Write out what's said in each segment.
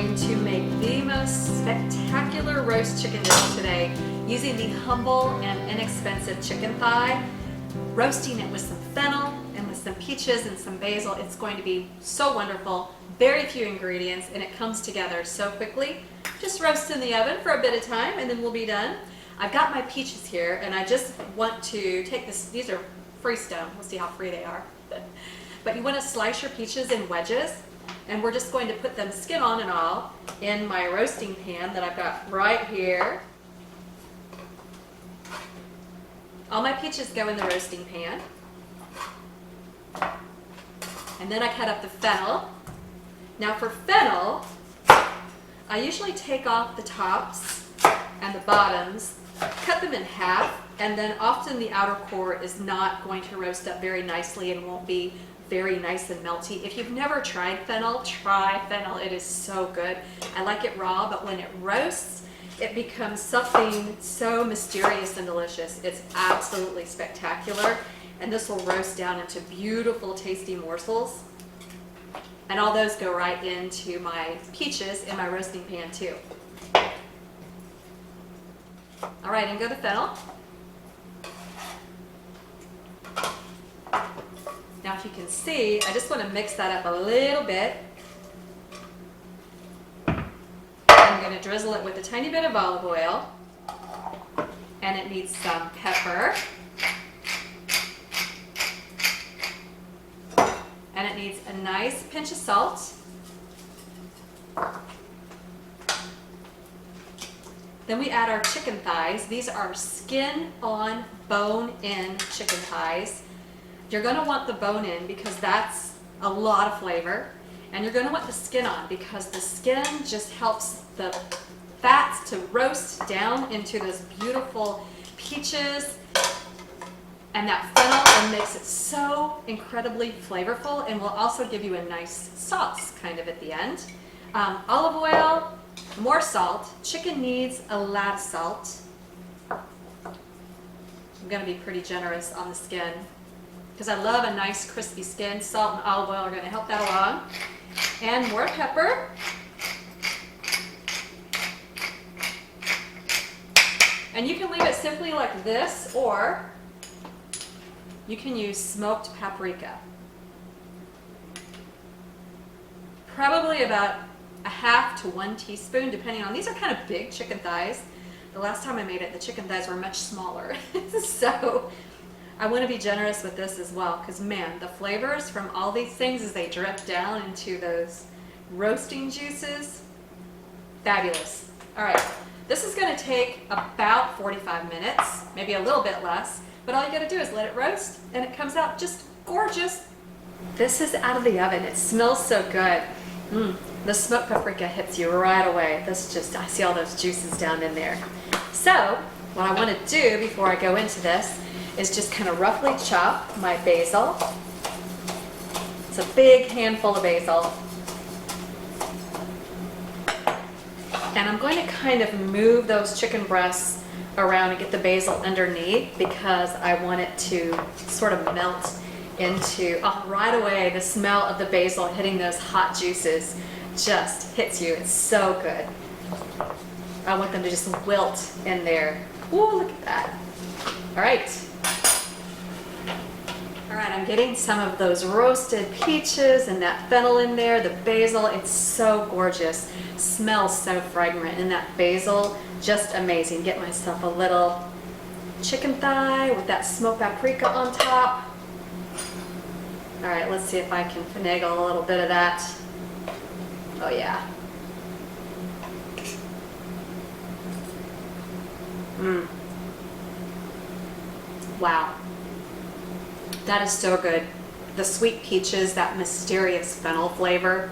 going to make the most spectacular roast chicken dish today using the humble and inexpensive chicken thigh, roasting it with some fennel and with some peaches and some basil. It's going to be so wonderful. Very few ingredients and it comes together so quickly. Just roast in the oven for a bit of time and then we'll be done. I've got my peaches here and I just want to take this, these are freestone, we'll see how free they are. But you want to slice your peaches in wedges and we're just going to put them skin on and all in my roasting pan that I've got right here. All my peaches go in the roasting pan. And then I cut up the fennel. Now for fennel, I usually take off the tops and the bottoms, cut them in half, and then often the outer core is not going to roast up very nicely and won't be very nice and melty. If you've never tried fennel, try fennel. It is so good. I like it raw, but when it roasts, it becomes something so mysterious and delicious. It's absolutely spectacular. And this will roast down into beautiful, tasty morsels. And all those go right into my peaches in my roasting pan too. All right, and go the fennel. Now if you can see, I just want to mix that up a little bit. I'm going to drizzle it with a tiny bit of olive oil. And it needs some pepper. And it needs a nice pinch of salt. Then we add our chicken thighs. These are skin on, bone in chicken thighs. You're going to want the bone in because that's a lot of flavor. And you're going to want the skin on because the skin just helps the fats to roast down into those beautiful peaches. And that fennel makes it so incredibly flavorful and will also give you a nice sauce kind of at the end. Olive oil, more salt. Chicken needs a lot of salt. I'm going to be pretty generous on the skin because I love a nice crispy skin. Salt and olive oil are going to help that along. And more pepper. And you can leave it simply like this, or you can use smoked paprika. Probably about a half to 1 teaspoon, depending on, these are kind of big chicken thighs. The last time I made it, the chicken thighs were much smaller. So I want to be generous with this as well, because man, the flavors from all these things as they drip down into those roasting juices, fabulous. All right, this is going to take about 45 minutes, maybe a little bit less. But all you gotta do is let it roast and it comes out just gorgeous. This is out of the oven. It smells so good. The smoked paprika hits you right away. This just, I see all those juices down in there. So what I want to do before I go into this is just kind of roughly chop my basil. It's a big handful of basil. And I'm going to kind of move those chicken breasts around and get the basil underneath because I want it to sort of melt into, right away the smell of the basil hitting those hot juices just hits you. It's so good. I want them to just wilt in there. Ooh, look at that. All right. All right, I'm getting some of those roasted peaches and that fennel in there, the basil. It's so gorgeous. Smells so fragrant, and that basil, just amazing. Get myself a little chicken thigh with that smoked paprika on top. All right, let's see if I can finagle a little bit of that. Oh yeah. Wow. That is so good. The sweet peaches, that mysterious fennel flavor,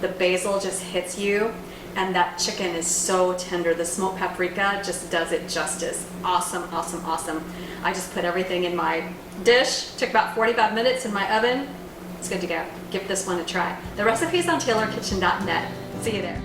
the basil just hits you, and that chicken is so tender. The smoked paprika just does it justice. Awesome, awesome, awesome. I just put everything in my dish. Took about 45 minutes in my oven. It's good to go. Give this one a try. The recipe's on TaylorKitchen.net. See you there.